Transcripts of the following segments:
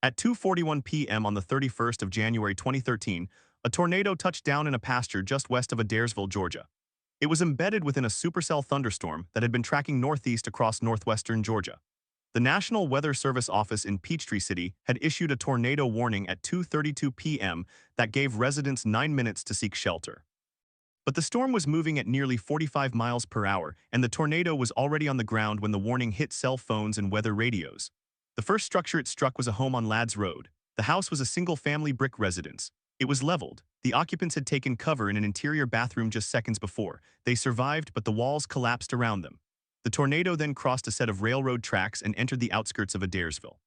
At 2:41 p.m. on the 31st of January 2013, a tornado touched down in a pasture just west of Adairsville, Georgia. It was embedded within a supercell thunderstorm that had been tracking northeast across northwestern Georgia. The National Weather Service office in Peachtree City had issued a tornado warning at 2:32 p.m. that gave residents 9 minutes to seek shelter. But the storm was moving at nearly 45 miles per hour, and the tornado was already on the ground when the warning hit cell phones and weather radios. The first structure it struck was a home on Ladd's Road. The house was a single-family brick residence. It was leveled. The occupants had taken cover in an interior bathroom just seconds before. They survived, but the walls collapsed around them. The tornado then crossed a set of railroad tracks and entered the outskirts of Adairsville.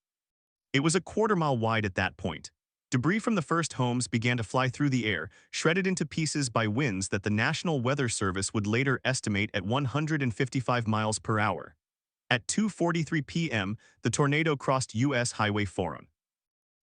It was a quarter-mile wide at that point. Debris from the first homes began to fly through the air, shredded into pieces by winds that the National Weather Service would later estimate at 155 miles per hour. At 2:43 p.m., the tornado crossed U.S. Highway 4.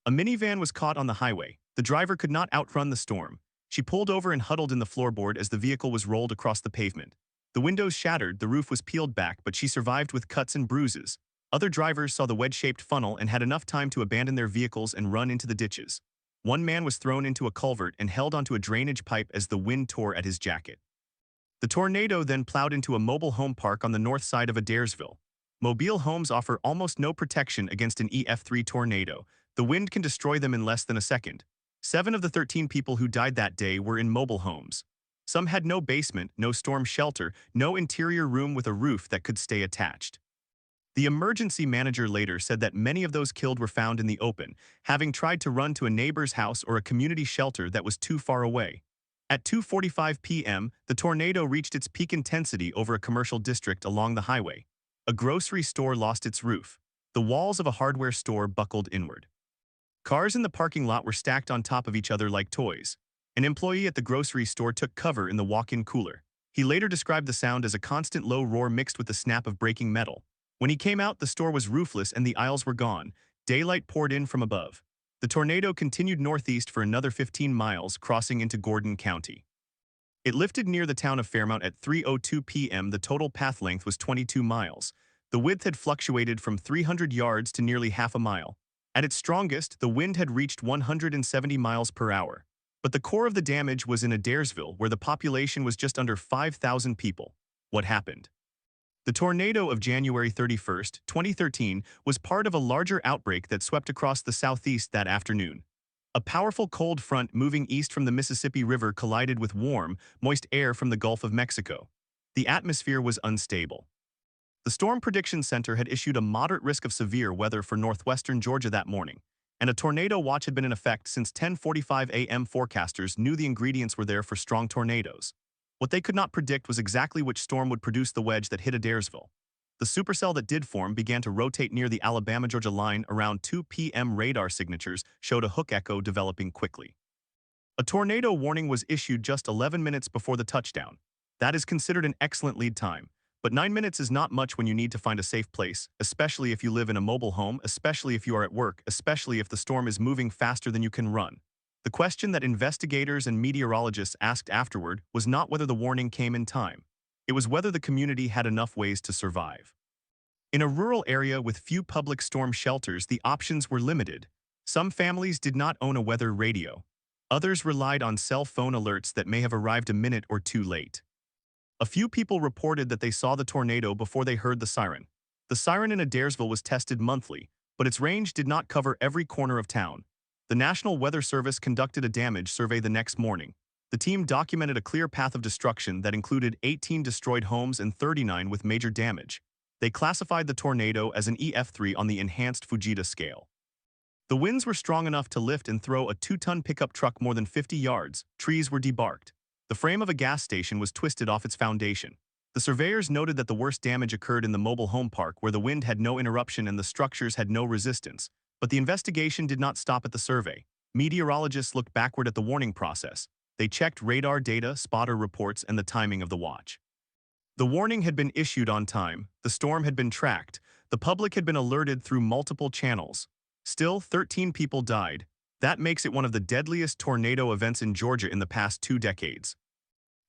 A minivan was caught on the highway. The driver could not outrun the storm. She pulled over and huddled in the floorboard as the vehicle was rolled across the pavement. The windows shattered, the roof was peeled back, but she survived with cuts and bruises. Other drivers saw the wedge-shaped funnel and had enough time to abandon their vehicles and run into the ditches. One man was thrown into a culvert and held onto a drainage pipe as the wind tore at his jacket. The tornado then plowed into a mobile home park on the north side of Adairsville. Mobile homes offer almost no protection against an EF3 tornado. The wind can destroy them in less than a second. 7 of the 13 people who died that day were in mobile homes. Some had no basement, no storm shelter, no interior room with a roof that could stay attached. The emergency manager later said that many of those killed were found in the open, having tried to run to a neighbor's house or a community shelter that was too far away. At 2:45 p.m., the tornado reached its peak intensity over a commercial district along the highway. A grocery store lost its roof. The walls of a hardware store buckled inward. Cars in the parking lot were stacked on top of each other like toys. An employee at the grocery store took cover in the walk-in cooler. He later described the sound as a constant low roar mixed with the snap of breaking metal. When he came out, the store was roofless and the aisles were gone. Daylight poured in from above. The tornado continued northeast for another 15 miles, crossing into Gordon County. It lifted near the town of Fairmount at 3:02 p.m. The total path length was 22 miles. The width had fluctuated from 300 yards to nearly half a mile. At its strongest, the wind had reached 170 miles per hour. But the core of the damage was in Adairsville, where the population was just under 5,000 people. What happened? The tornado of January 31, 2013, was part of a larger outbreak that swept across the southeast that afternoon. A powerful cold front moving east from the Mississippi River collided with warm, moist air from the Gulf of Mexico. The atmosphere was unstable. The Storm Prediction Center had issued a moderate risk of severe weather for northwestern Georgia that morning, and a tornado watch had been in effect since 10:45 a.m. Forecasters knew the ingredients were there for strong tornadoes. What they could not predict was exactly which storm would produce the wedge that hit Adairsville. The supercell that did form began to rotate near the Alabama-Georgia line around 2 p.m. Radar signatures showed a hook echo developing quickly. A tornado warning was issued just 11 minutes before the touchdown. That is considered an excellent lead time. But 9 minutes is not much when you need to find a safe place, especially if you live in a mobile home, especially if you are at work, especially if the storm is moving faster than you can run. The question that investigators and meteorologists asked afterward was not whether the warning came in time. It was whether the community had enough ways to survive. In a rural area with few public storm shelters, the options were limited. Some families did not own a weather radio. Others relied on cell phone alerts that may have arrived a minute or two late. A few people reported that they saw the tornado before they heard the siren. The siren in Adairsville was tested monthly, but its range did not cover every corner of town. The National Weather Service conducted a damage survey the next morning. The team documented a clear path of destruction that included 18 destroyed homes and 39 with major damage. They classified the tornado as an EF3 on the enhanced Fujita scale. The winds were strong enough to lift and throw a 2-ton pickup truck more than 50 yards. Trees were debarked. The frame of a gas station was twisted off its foundation. The surveyors noted that the worst damage occurred in the mobile home park, where the wind had no interruption and the structures had no resistance. But the investigation did not stop at the survey. Meteorologists looked backward at the warning process. They checked radar data, spotter reports, and the timing of the watch. The warning had been issued on time. The storm had been tracked. The public had been alerted through multiple channels. Still, 13 people died. That makes it one of the deadliest tornado events in Georgia in the past 2 decades.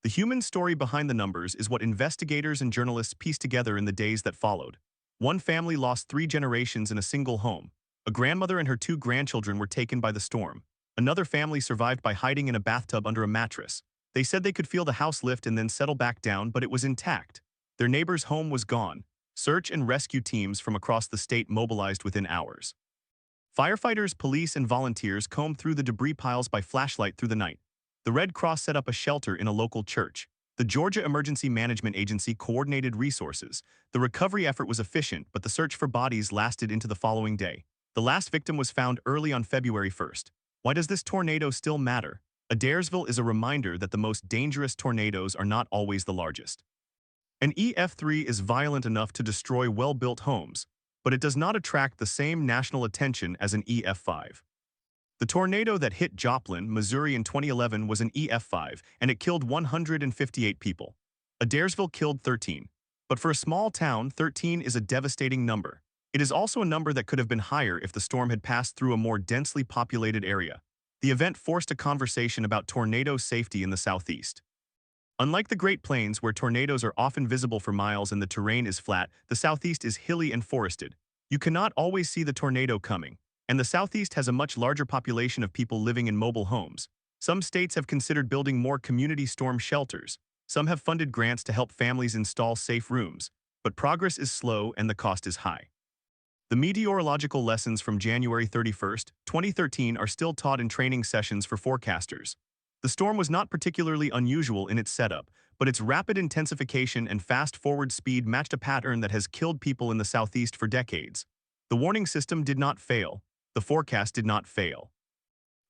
The human story behind the numbers is what investigators and journalists pieced together in the days that followed. One family lost 3 generations in a single home. A grandmother and her two grandchildren were taken by the storm. Another family survived by hiding in a bathtub under a mattress. They said they could feel the house lift and then settle back down, but it was intact. Their neighbor's home was gone. Search and rescue teams from across the state mobilized within hours. Firefighters, police, and volunteers combed through the debris piles by flashlight through the night. The Red Cross set up a shelter in a local church. The Georgia Emergency Management Agency coordinated resources. The recovery effort was efficient, but the search for bodies lasted into the following day. The last victim was found early on February 1st. Why does this tornado still matter? Adairsville is a reminder that the most dangerous tornadoes are not always the largest. An EF3 is violent enough to destroy well-built homes, but it does not attract the same national attention as an EF5. The tornado that hit Joplin, Missouri in 2011 was an EF5, and it killed 158 people. Adairsville killed 13. But for a small town, 13 is a devastating number. It is also a number that could have been higher if the storm had passed through a more densely populated area. The event forced a conversation about tornado safety in the southeast. Unlike the Great Plains, where tornadoes are often visible for miles and the terrain is flat, the southeast is hilly and forested. You cannot always see the tornado coming, and the southeast has a much larger population of people living in mobile homes. Some states have considered building more community storm shelters. Some have funded grants to help families install safe rooms, but progress is slow and the cost is high. The meteorological lessons from January 31st, 2013 are still taught in training sessions for forecasters. The storm was not particularly unusual in its setup, but its rapid intensification and fast forward speed matched a pattern that has killed people in the southeast for decades. The warning system did not fail. The forecast did not fail.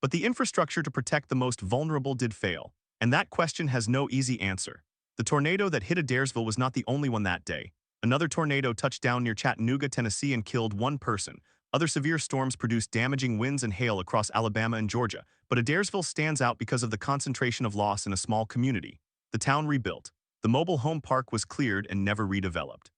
But the infrastructure to protect the most vulnerable did fail, and that question has no easy answer. The tornado that hit Adairsville was not the only one that day. Another tornado touched down near Chattanooga, Tennessee and killed one person. Other severe storms produced damaging winds and hail across Alabama and Georgia, but Adairsville stands out because of the concentration of loss in a small community. The town rebuilt. The mobile home park was cleared and never redeveloped.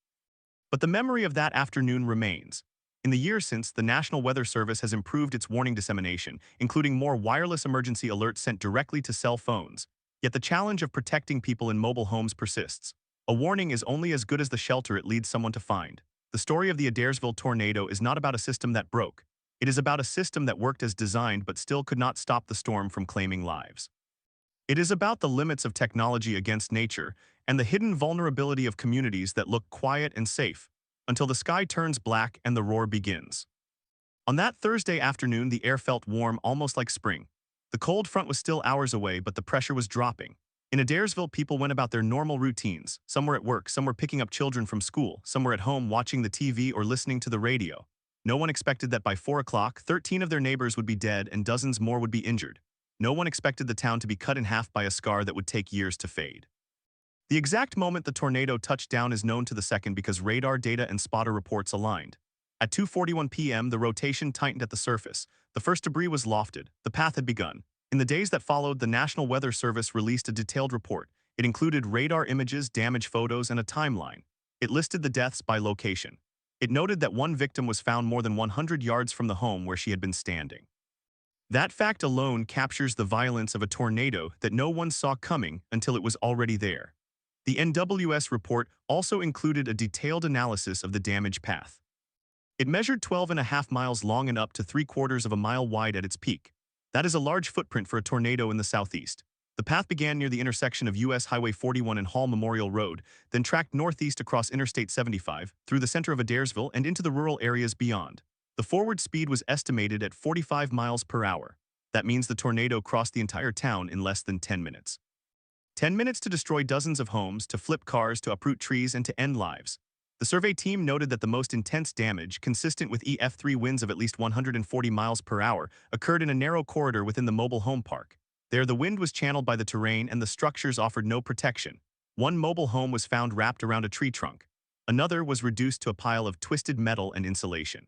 But the memory of that afternoon remains. In the years since, the National Weather Service has improved its warning dissemination, including more wireless emergency alerts sent directly to cell phones. Yet the challenge of protecting people in mobile homes persists. A warning is only as good as the shelter it leads someone to find. The story of the Adairsville tornado is not about a system that broke. It is about a system that worked as designed but still could not stop the storm from claiming lives. It is about the limits of technology against nature and the hidden vulnerability of communities that look quiet and safe until the sky turns black and the roar begins. On that Thursday afternoon, the air felt warm, almost like spring. The cold front was still hours away, but the pressure was dropping. In Adairsville, people went about their normal routines. Some were at work, some were picking up children from school, some were at home watching the TV or listening to the radio. No one expected that by 4 o'clock, 13 of their neighbors would be dead and dozens more would be injured. No one expected the town to be cut in half by a scar that would take years to fade. The exact moment the tornado touched down is known to the second because radar data and spotter reports aligned. At 2:41 p.m., the rotation tightened at the surface. The first debris was lofted. The path had begun. In the days that followed, the National Weather Service released a detailed report. It included radar images, damage photos, and a timeline. It listed the deaths by location. It noted that one victim was found more than 100 yards from the home where she had been standing. That fact alone captures the violence of a tornado that no one saw coming until it was already there. The NWS report also included a detailed analysis of the damage path. It measured 12.5 miles long and up to 3/4 of a mile wide at its peak. That is a large footprint for a tornado in the southeast. The path began near the intersection of U.S. Highway 41 and Hall Memorial Road, then tracked northeast across Interstate 75, through the center of Adairsville and into the rural areas beyond. The forward speed was estimated at 45 miles per hour. That means the tornado crossed the entire town in less than 10 minutes. 10 minutes to destroy dozens of homes, to flip cars, to uproot trees, and to end lives. The survey team noted that the most intense damage, consistent with EF3 winds of at least 140 miles per hour, occurred in a narrow corridor within the mobile home park. There, the wind was channeled by the terrain and the structures offered no protection. One mobile home was found wrapped around a tree trunk. Another was reduced to a pile of twisted metal and insulation.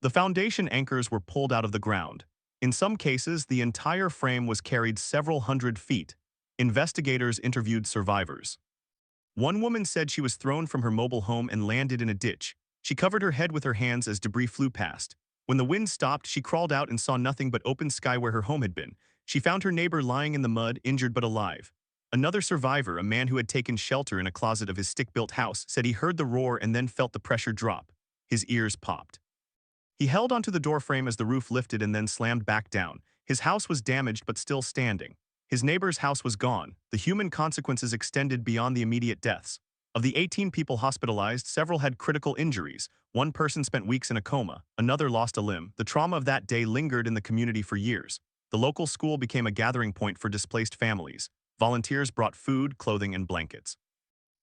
The foundation anchors were pulled out of the ground. In some cases, the entire frame was carried several hundred feet. Investigators interviewed survivors. One woman said she was thrown from her mobile home and landed in a ditch. She covered her head with her hands as debris flew past. When the wind stopped, she crawled out and saw nothing but open sky where her home had been. She found her neighbor lying in the mud, injured but alive. Another survivor, a man who had taken shelter in a closet of his stick-built house, said he heard the roar and then felt the pressure drop. His ears popped. He held onto the doorframe as the roof lifted and then slammed back down. His house was damaged but still standing. His neighbor's house was gone. The human consequences extended beyond the immediate deaths. Of the 18 people hospitalized, several had critical injuries. One person spent weeks in a coma. Another lost a limb. The trauma of that day lingered in the community for years. The local school became a gathering point for displaced families. Volunteers brought food, clothing, and blankets.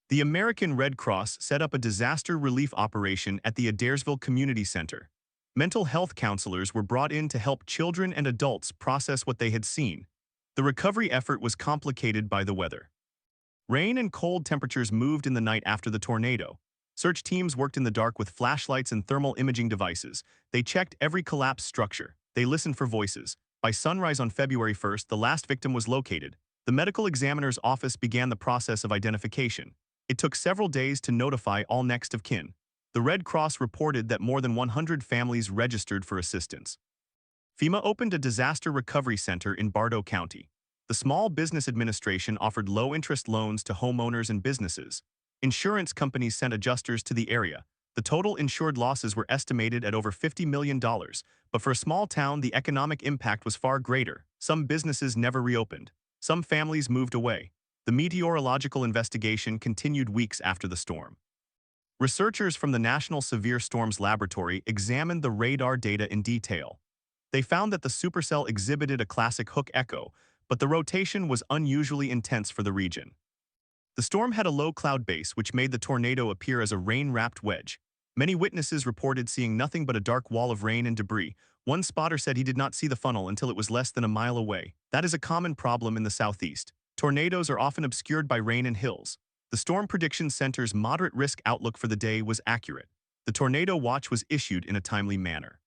The American Red Cross set up a disaster relief operation at the Adairsville Community Center. Mental health counselors were brought in to help children and adults process what they had seen. The recovery effort was complicated by the weather. Rain and cold temperatures moved in the night after the tornado. Search teams worked in the dark with flashlights and thermal imaging devices. They checked every collapsed structure. They listened for voices. By sunrise on February 1st, the last victim was located. The medical examiner's office began the process of identification. It took several days to notify all next of kin. The Red Cross reported that more than 100 families registered for assistance. FEMA opened a disaster recovery center in Bartow County. The Small Business Administration offered low-interest loans to homeowners and businesses. Insurance companies sent adjusters to the area. The total insured losses were estimated at over $50 million, but for a small town, the economic impact was far greater. Some businesses never reopened. Some families moved away. The meteorological investigation continued weeks after the storm. Researchers from the National Severe Storms Laboratory examined the radar data in detail. They found that the supercell exhibited a classic hook echo, but the rotation was unusually intense for the region. The storm had a low cloud base, which made the tornado appear as a rain-wrapped wedge. Many witnesses reported seeing nothing but a dark wall of rain and debris. One spotter said he did not see the funnel until it was less than a mile away. That is a common problem in the southeast. Tornadoes are often obscured by rain and hills. The Storm Prediction Center's moderate risk outlook for the day was accurate. The tornado watch was issued in a timely manner.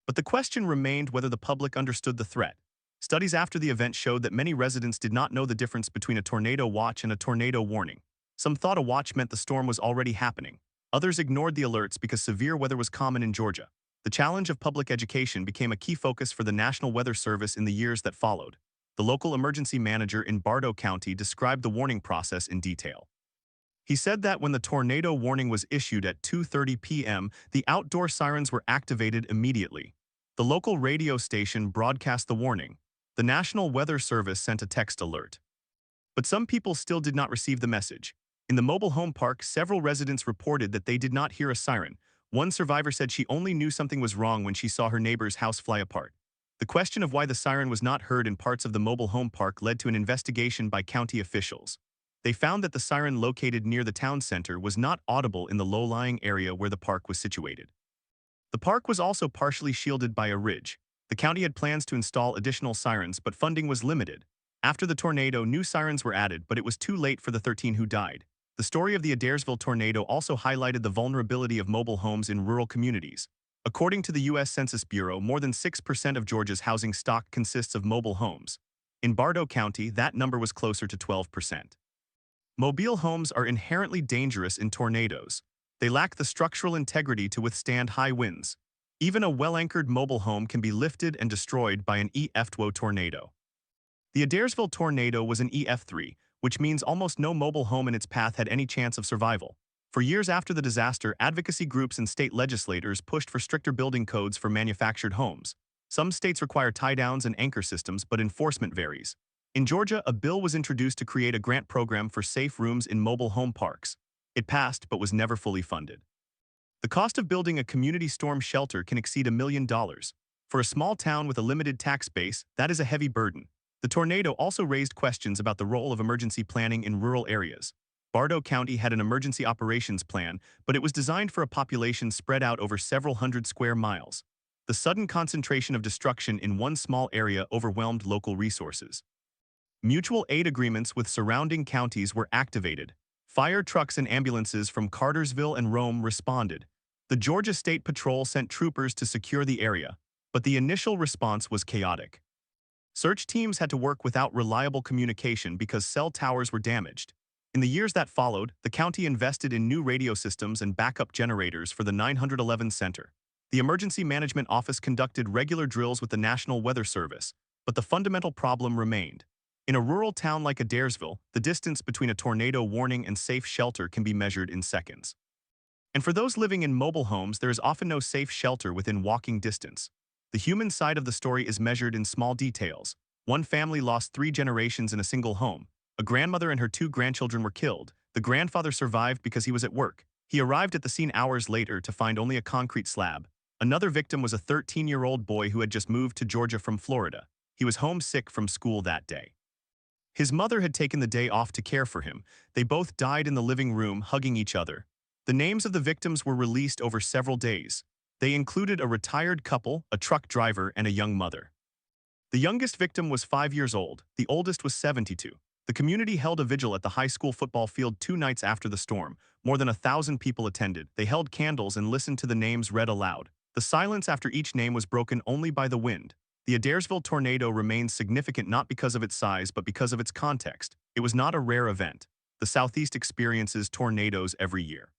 But the question remained whether the public understood the threat. Studies after the event showed that many residents did not know the difference between a tornado watch and a tornado warning. Some thought a watch meant the storm was already happening. Others ignored the alerts because severe weather was common in Georgia. The challenge of public education became a key focus for the National Weather Service in the years that followed. The local emergency manager in Bartow County described the warning process in detail. He said that when the tornado warning was issued at 2:30 p.m., the outdoor sirens were activated immediately. The local radio station broadcast the warning. The National Weather Service sent a text alert. But some people still did not receive the message. In the mobile home park, several residents reported that they did not hear a siren. One survivor said she only knew something was wrong when she saw her neighbor's house fly apart. The question of why the siren was not heard in parts of the mobile home park led to an investigation by county officials. They found that the siren located near the town center was not audible in the low-lying area where the park was situated. The park was also partially shielded by a ridge. The county had plans to install additional sirens, but funding was limited. After the tornado, new sirens were added, but it was too late for the 13 who died. The story of the Adairsville tornado also highlighted the vulnerability of mobile homes in rural communities. According to the U.S. Census Bureau, more than 6% of Georgia's housing stock consists of mobile homes. In Bartow County, that number was closer to 12%. Mobile homes are inherently dangerous in tornadoes. They lack the structural integrity to withstand high winds. Even a well-anchored mobile home can be lifted and destroyed by an EF2 tornado. The Adairsville tornado was an EF3, which means almost no mobile home in its path had any chance of survival. For years after the disaster, advocacy groups and state legislators pushed for stricter building codes for manufactured homes. Some states require tie-downs and anchor systems, but enforcement varies. In Georgia, a bill was introduced to create a grant program for safe rooms in mobile home parks. It passed, but was never fully funded. The cost of building a community storm shelter can exceed $1 million. For a small town with a limited tax base, that is a heavy burden. The tornado also raised questions about the role of emergency planning in rural areas. Bartow County had an emergency operations plan, but it was designed for a population spread out over several hundred square miles. The sudden concentration of destruction in one small area overwhelmed local resources. Mutual aid agreements with surrounding counties were activated. Fire trucks and ambulances from Cartersville and Rome responded. The Georgia State Patrol sent troopers to secure the area, but the initial response was chaotic. Search teams had to work without reliable communication because cell towers were damaged. In the years that followed, the county invested in new radio systems and backup generators for the 911 Center. The Emergency Management Office conducted regular drills with the National Weather Service, but the fundamental problem remained. In a rural town like Adairsville, the distance between a tornado warning and safe shelter can be measured in seconds. And for those living in mobile homes, there is often no safe shelter within walking distance. The human side of the story is measured in small details. One family lost 3 generations in a single home. A grandmother and her 2 grandchildren were killed. The grandfather survived because he was at work. He arrived at the scene hours later to find only a concrete slab. Another victim was a 13-year-old boy who had just moved to Georgia from Florida. He was homesick from school that day. His mother had taken the day off to care for him. They both died in the living room, hugging each other. The names of the victims were released over several days. They included a retired couple, a truck driver, and a young mother. The youngest victim was 5 years old. The oldest was 72. The community held a vigil at the high school football field 2 nights after the storm. More than 1,000 people attended. They held candles and listened to the names read aloud. The silence after each name was broken only by the wind. The Adairsville tornado remains significant not because of its size but because of its context. It was not a rare event. The Southeast experiences tornadoes every year.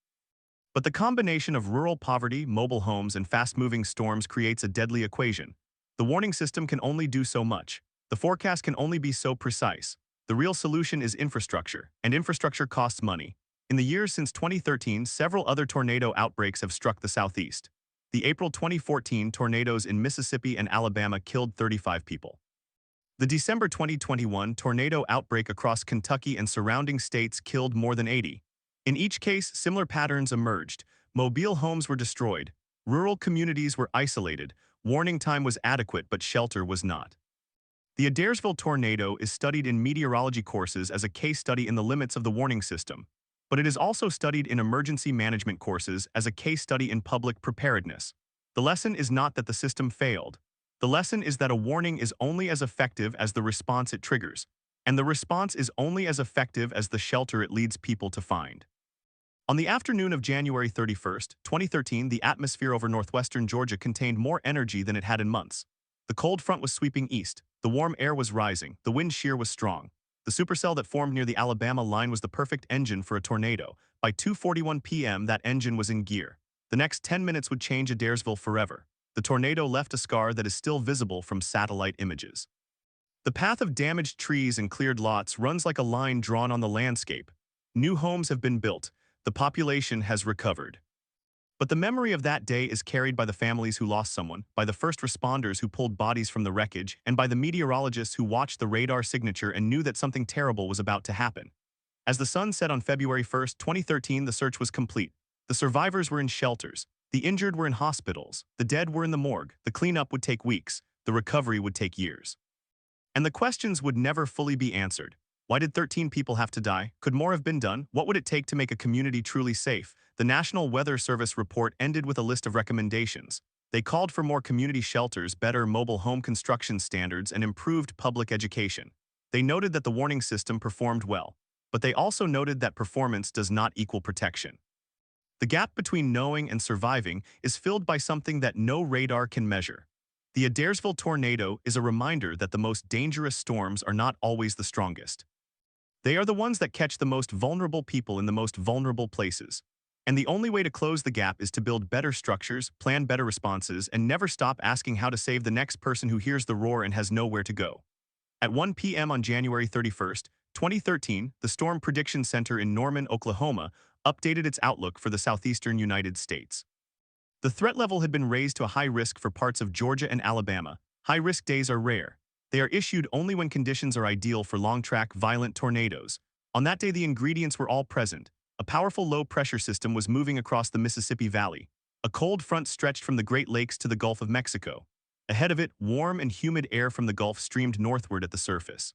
But the combination of rural poverty, mobile homes, and fast-moving storms creates a deadly equation. The warning system can only do so much. The forecast can only be so precise. The real solution is infrastructure, and infrastructure costs money. In the years since 2013, several other tornado outbreaks have struck the Southeast. The April 2014 tornadoes in Mississippi and Alabama killed 35 people. The December 2021 tornado outbreak across Kentucky and surrounding states killed more than 80. In each case, similar patterns emerged. Mobile homes were destroyed. Rural communities were isolated. Warning time was adequate, but shelter was not. The Adairsville tornado is studied in meteorology courses as a case study in the limits of the warning system, but it is also studied in emergency management courses as a case study in public preparedness. The lesson is not that the system failed. The lesson is that a warning is only as effective as the response it triggers, and the response is only as effective as the shelter it leads people to find. On the afternoon of January 31, 2013, the atmosphere over northwestern Georgia contained more energy than it had in months. The cold front was sweeping east. The warm air was rising. The wind shear was strong. The supercell that formed near the Alabama line was the perfect engine for a tornado. By 2:41 p.m., that engine was in gear. The next 10 minutes would change Adairsville forever. The tornado left a scar that is still visible from satellite images. The path of damaged trees and cleared lots runs like a line drawn on the landscape. New homes have been built. The population has recovered. But the memory of that day is carried by the families who lost someone, by the first responders who pulled bodies from the wreckage, and by the meteorologists who watched the radar signature and knew that something terrible was about to happen. As the sun set on February 1, 2013, the search was complete. The survivors were in shelters. The injured were in hospitals. The dead were in the morgue. The cleanup would take weeks. The recovery would take years. And the questions would never fully be answered. Why did 13 people have to die? Could more have been done? What would it take to make a community truly safe? The National Weather Service report ended with a list of recommendations. They called for more community shelters, better mobile home construction standards, and improved public education. They noted that the warning system performed well, but they also noted that performance does not equal protection. The gap between knowing and surviving is filled by something that no radar can measure. The Adairsville tornado is a reminder that the most dangerous storms are not always the strongest. They are the ones that catch the most vulnerable people in the most vulnerable places. And the only way to close the gap is to build better structures, plan better responses, and never stop asking how to save the next person who hears the roar and has nowhere to go. At 1 p.m. on January 31, 2013, the Storm Prediction Center in Norman, Oklahoma, updated its outlook for the southeastern United States. The threat level had been raised to a high risk for parts of Georgia and Alabama. High-risk days are rare. They are issued only when conditions are ideal for long-track, violent tornadoes. On that day, the ingredients were all present. A powerful low-pressure system was moving across the Mississippi Valley. A cold front stretched from the Great Lakes to the Gulf of Mexico. Ahead of it, warm and humid air from the Gulf streamed northward at the surface.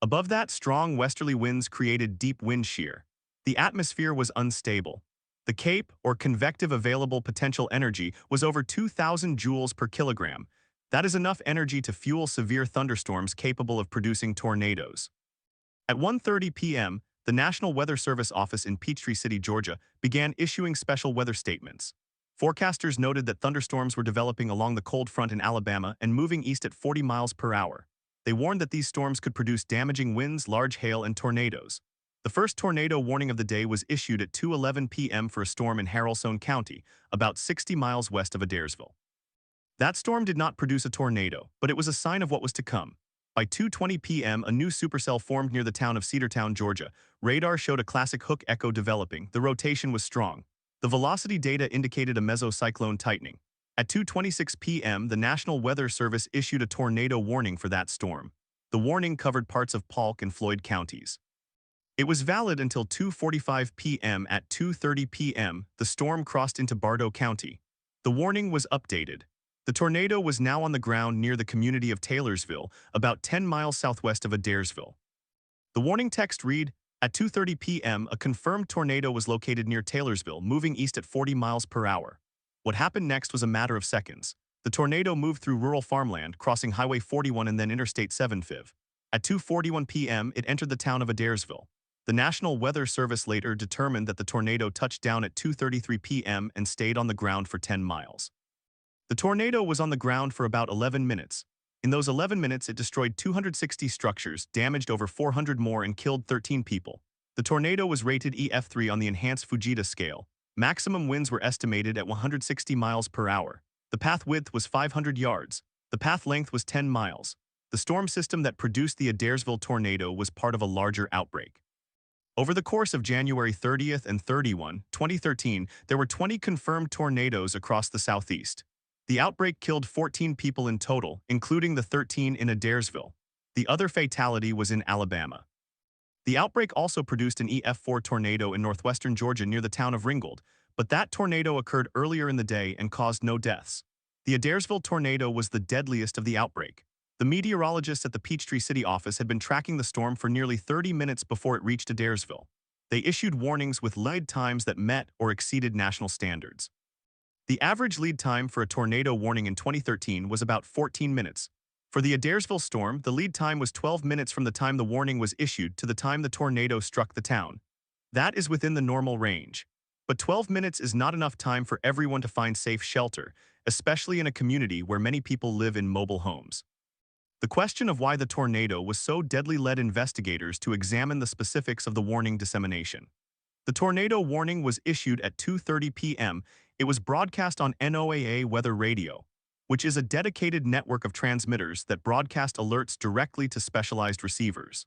Above that, strong westerly winds created deep wind shear. The atmosphere was unstable. The CAPE, or convective available potential energy, was over 2,000 joules per kilogram. That is enough energy to fuel severe thunderstorms capable of producing tornadoes. At 1:30 p.m., the National Weather Service office in Peachtree City, Georgia, began issuing special weather statements. Forecasters noted that thunderstorms were developing along the cold front in Alabama and moving east at 40 miles per hour. They warned that these storms could produce damaging winds, large hail, and tornadoes. The first tornado warning of the day was issued at 2:11 p.m. for a storm in Haralson County, about 60 miles west of Adairsville. That storm did not produce a tornado, but it was a sign of what was to come. By 2:20 p.m., a new supercell formed near the town of Cedartown, Georgia. Radar showed a classic hook echo developing. The rotation was strong. The velocity data indicated a mesocyclone tightening. At 2:26 p.m., the National Weather Service issued a tornado warning for that storm. The warning covered parts of Polk and Floyd counties. It was valid until 2:45 p.m. At 2:30 p.m., the storm crossed into Bartow County. The warning was updated. The tornado was now on the ground near the community of Taylorsville, about 10 miles southwest of Adairsville. The warning text read, "At 2:30 p.m., a confirmed tornado was located near Taylorsville, moving east at 40 miles per hour." What happened next was a matter of seconds. The tornado moved through rural farmland, crossing Highway 41 and then Interstate 7. At 2:41 p.m., it entered the town of Adairsville. The National Weather Service later determined that the tornado touched down at 2:33 p.m. and stayed on the ground for 10 miles. The tornado was on the ground for about 11 minutes. In those 11 minutes, it destroyed 260 structures, damaged over 400 more, and killed 13 people. The tornado was rated EF3 on the enhanced Fujita scale. Maximum winds were estimated at 160 miles per hour. The path width was 500 yards. The path length was 10 miles. The storm system that produced the Adairsville tornado was part of a larger outbreak. Over the course of January 30th and 31, 2013, there were 20 confirmed tornadoes across the southeast. The outbreak killed 14 people in total, including the 13 in Adairsville. The other fatality was in Alabama. The outbreak also produced an EF4 tornado in northwestern Georgia near the town of Ringgold, but that tornado occurred earlier in the day and caused no deaths. The Adairsville tornado was the deadliest of the outbreak. The meteorologists at the Peachtree City office had been tracking the storm for nearly 30 minutes before it reached Adairsville. They issued warnings with lead times that met or exceeded national standards. The average lead time for a tornado warning in 2013 was about 14 minutes. For the Adairsville storm, the lead time was 12 minutes from the time the warning was issued to the time the tornado struck the town. That is within the normal range. But 12 minutes is not enough time for everyone to find safe shelter, especially in a community where many people live in mobile homes. The question of why the tornado was so deadly led investigators to examine the specifics of the warning dissemination. The tornado warning was issued at 2:30 p.m. It was broadcast on NOAA Weather Radio, which is a dedicated network of transmitters that broadcast alerts directly to specialized receivers.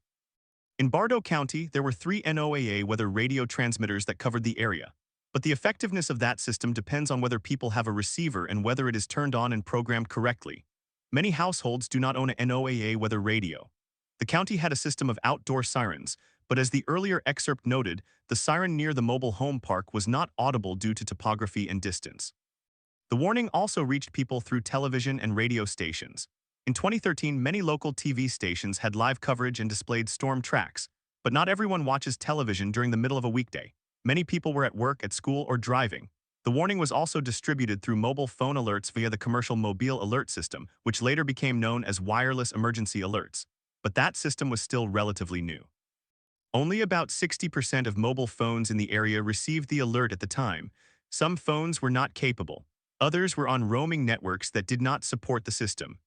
In Bartow County, there were 3 NOAA Weather Radio transmitters that covered the area, but the effectiveness of that system depends on whether people have a receiver and whether it is turned on and programmed correctly. Many households do not own a NOAA Weather Radio. The county had a system of outdoor sirens, but as the earlier excerpt noted, the siren near the mobile home park was not audible due to topography and distance. The warning also reached people through television and radio stations. In 2013, many local TV stations had live coverage and displayed storm tracks, but not everyone watches television during the middle of a weekday. Many people were at work, at school, or driving. The warning was also distributed through mobile phone alerts via the commercial mobile alert system, which later became known as wireless emergency alerts. But that system was still relatively new. Only about 60% of mobile phones in the area received the alert at the time. Some phones were not capable. Others were on roaming networks that did not support the system.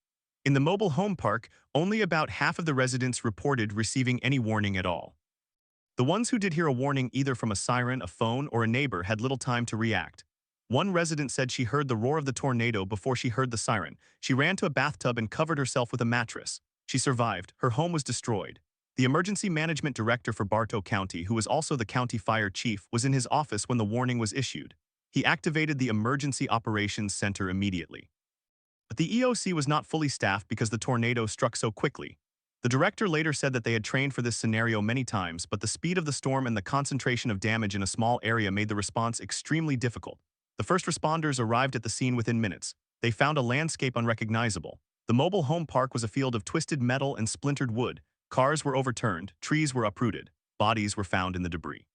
In the mobile home park, only about half of the residents reported receiving any warning at all. The ones who did hear a warning either from a siren, a phone, or a neighbor had little time to react. One resident said she heard the roar of the tornado before she heard the siren. She ran to a bathtub and covered herself with a mattress. She survived. Her home was destroyed. The emergency management director for Bartow County, who was also the county fire chief, was in his office when the warning was issued. He activated the Emergency Operations Center immediately. But the EOC was not fully staffed because the tornado struck so quickly. The director later said that they had trained for this scenario many times, but the speed of the storm and the concentration of damage in a small area made the response extremely difficult. The first responders arrived at the scene within minutes. They found a landscape unrecognizable. The mobile home park was a field of twisted metal and splintered wood. Cars were overturned, trees were uprooted, bodies were found in the debris.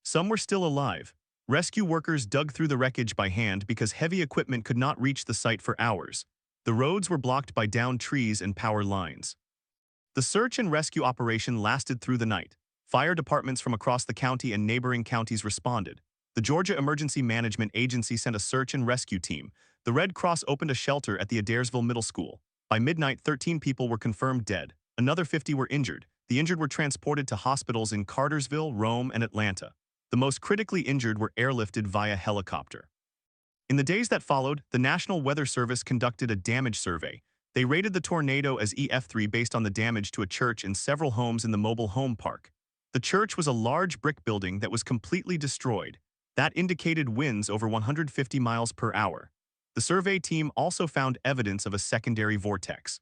Some were still alive. Rescue workers dug through the wreckage by hand because heavy equipment could not reach the site for hours. The roads were blocked by downed trees and power lines. The search and rescue operation lasted through the night. Fire departments from across the county and neighboring counties responded. The Georgia Emergency Management Agency sent a search and rescue team. The Red Cross opened a shelter at the Adairsville Middle School. By midnight, 13 people were confirmed dead. Another 50 were injured. The injured were transported to hospitals in Cartersville, Rome, and Atlanta. The most critically injured were airlifted via helicopter. In the days that followed, the National Weather Service conducted a damage survey. They rated the tornado as EF3 based on the damage to a church and several homes in the mobile home park. The church was a large brick building that was completely destroyed. that indicated winds over 150 miles per hour. The survey team also found evidence of a secondary vortex.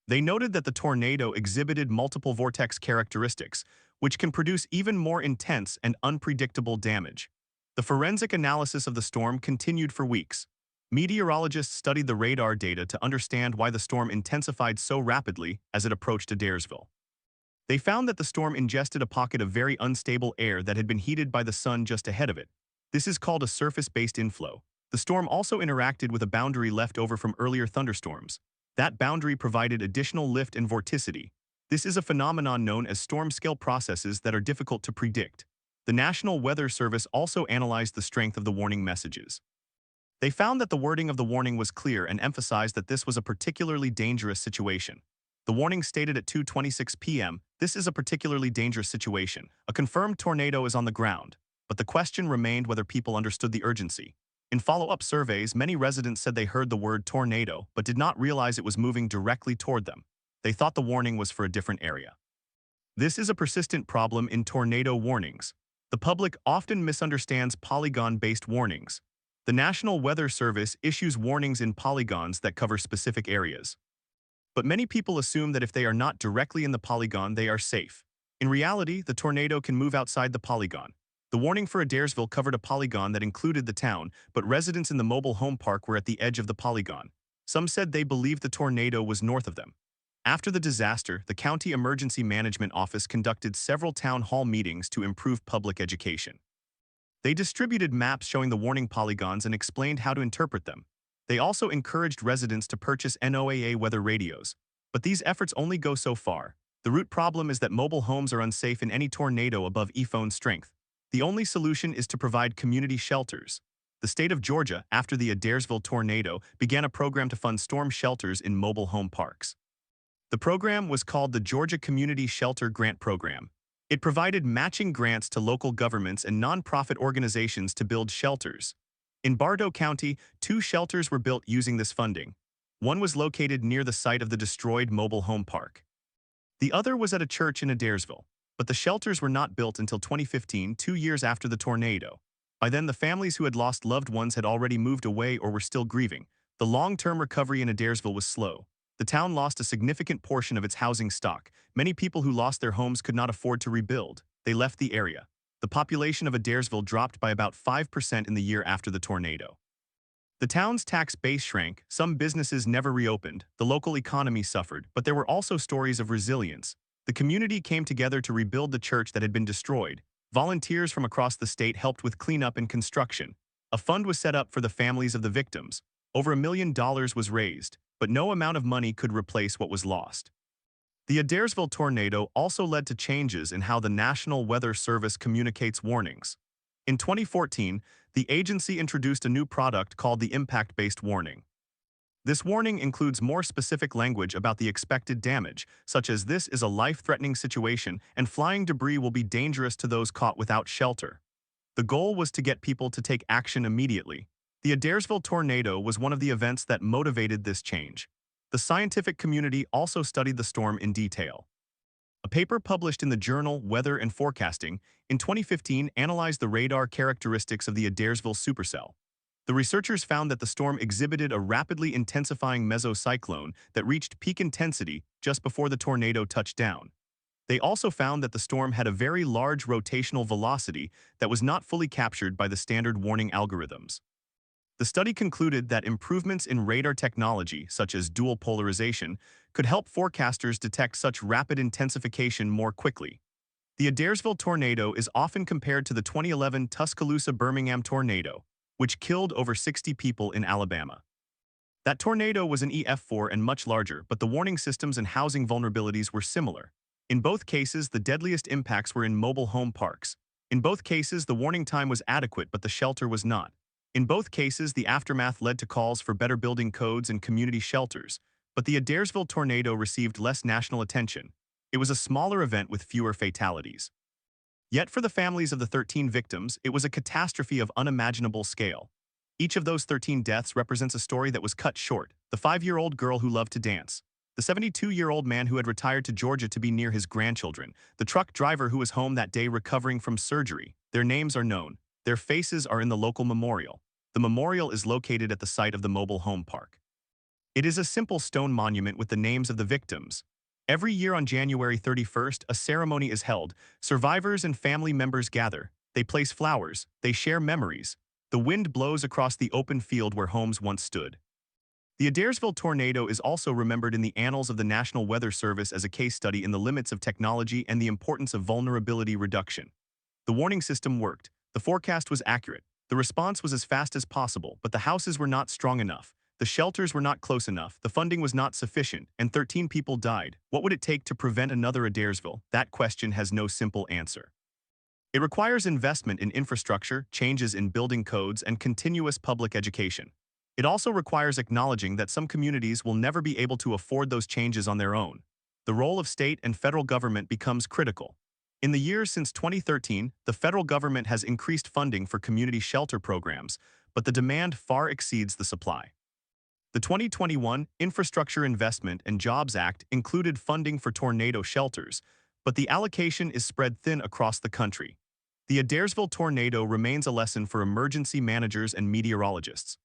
They noted that the tornado exhibited multiple vortex characteristics, which can produce even more intense and unpredictable damage. The forensic analysis of the storm continued for weeks. Meteorologists studied the radar data to understand why the storm intensified so rapidly as it approached Adairsville. They found that the storm ingested a pocket of very unstable air that had been heated by the sun just ahead of it. This is called a surface-based inflow. The storm also interacted with a boundary left over from earlier thunderstorms. That boundary provided additional lift and vorticity. This is a phenomenon known as storm-scale processes that are difficult to predict. The National Weather Service also analyzed the strength of the warning messages. They found that the wording of the warning was clear and emphasized that this was a particularly dangerous situation. The warning stated at 2:26 p.m., "This is a particularly dangerous situation. A confirmed tornado is on the ground." But the question remained whether people understood the urgency. In follow-up surveys, many residents said they heard the word tornado but did not realize it was moving directly toward them. They thought the warning was for a different area. This is a persistent problem in tornado warnings. The public often misunderstands polygon-based warnings. The National Weather Service issues warnings in polygons that cover specific areas. But many people assume that if they are not directly in the polygon, they are safe. In reality, the tornado can move outside the polygon. The warning for Adairsville covered a polygon that included the town, but residents in the mobile home park were at the edge of the polygon. Some said they believed the tornado was north of them. After the disaster, the County Emergency Management Office conducted several town hall meetings to improve public education. They distributed maps showing the warning polygons and explained how to interpret them. They also encouraged residents to purchase NOAA weather radios. But these efforts only go so far. The root problem is that mobile homes are unsafe in any tornado above E-phone strength. The only solution is to provide community shelters. The state of Georgia, after the Adairsville tornado, began a program to fund storm shelters in mobile home parks. The program was called the Georgia Community Shelter Grant Program. It provided matching grants to local governments and nonprofit organizations to build shelters. In Bartow County, 2 shelters were built using this funding. One was located near the site of the destroyed mobile home park. The other was at a church in Adairsville. But the shelters were not built until 2015, 2 years after the tornado. By then, the families who had lost loved ones had already moved away or were still grieving. The long-term recovery in Adairsville was slow. The town lost a significant portion of its housing stock. Many people who lost their homes could not afford to rebuild. They left the area. The population of Adairsville dropped by about 5% in the year after the tornado. The town's tax base shrank, some businesses never reopened, the local economy suffered, but there were also stories of resilience. The community came together to rebuild the church that had been destroyed. Volunteers from across the state helped with cleanup and construction. A fund was set up for the families of the victims. Over $1 million was raised, but no amount of money could replace what was lost. The Adairsville tornado also led to changes in how the National Weather Service communicates warnings. In 2014, the agency introduced a new product called the impact-based warning. This warning includes more specific language about the expected damage, such as "this is a life-threatening situation and flying debris will be dangerous to those caught without shelter." The goal was to get people to take action immediately. The Adairsville tornado was one of the events that motivated this change. The scientific community also studied the storm in detail. A paper published in the journal Weather and Forecasting in 2015 analyzed the radar characteristics of the Adairsville supercell. The researchers found that the storm exhibited a rapidly intensifying mesocyclone that reached peak intensity just before the tornado touched down. They also found that the storm had a very large rotational velocity that was not fully captured by the standard warning algorithms. The study concluded that improvements in radar technology, such as dual polarization, could help forecasters detect such rapid intensification more quickly. The Adairsville tornado is often compared to the 2011 Tuscaloosa-Birmingham tornado, which killed over 60 people in Alabama. That tornado was an EF4 and much larger, but the warning systems and housing vulnerabilities were similar. In both cases, the deadliest impacts were in mobile home parks. In both cases, the warning time was adequate, but the shelter was not. In both cases, the aftermath led to calls for better building codes and community shelters, but the Adairsville tornado received less national attention. It was a smaller event with fewer fatalities. Yet for the families of the 13 victims, it was a catastrophe of unimaginable scale. Each of those 13 deaths represents a story that was cut short: the 5-year-old girl who loved to dance, the 72-year-old man who had retired to Georgia to be near his grandchildren, the truck driver who was home that day recovering from surgery. Their names are known. Their faces are in the local memorial. The memorial is located at the site of the mobile home park. It is a simple stone monument with the names of the victims. Every year on January 31st, a ceremony is held. Survivors and family members gather. They place flowers. They share memories. The wind blows across the open field where homes once stood. The Adairsville tornado is also remembered in the annals of the National Weather Service as a case study in the limits of technology and the importance of vulnerability reduction. The warning system worked. The forecast was accurate. The response was as fast as possible, but the houses were not strong enough. The shelters were not close enough, the funding was not sufficient, and 13 people died. What would it take to prevent another Adairsville? That question has no simple answer. It requires investment in infrastructure, changes in building codes, and continuous public education. It also requires acknowledging that some communities will never be able to afford those changes on their own. The role of state and federal government becomes critical. In the years since 2013, the federal government has increased funding for community shelter programs, but the demand far exceeds the supply. The 2021 Infrastructure Investment and Jobs Act included funding for tornado shelters, but the allocation is spread thin across the country. The Adairsville tornado remains a lesson for emergency managers and meteorologists.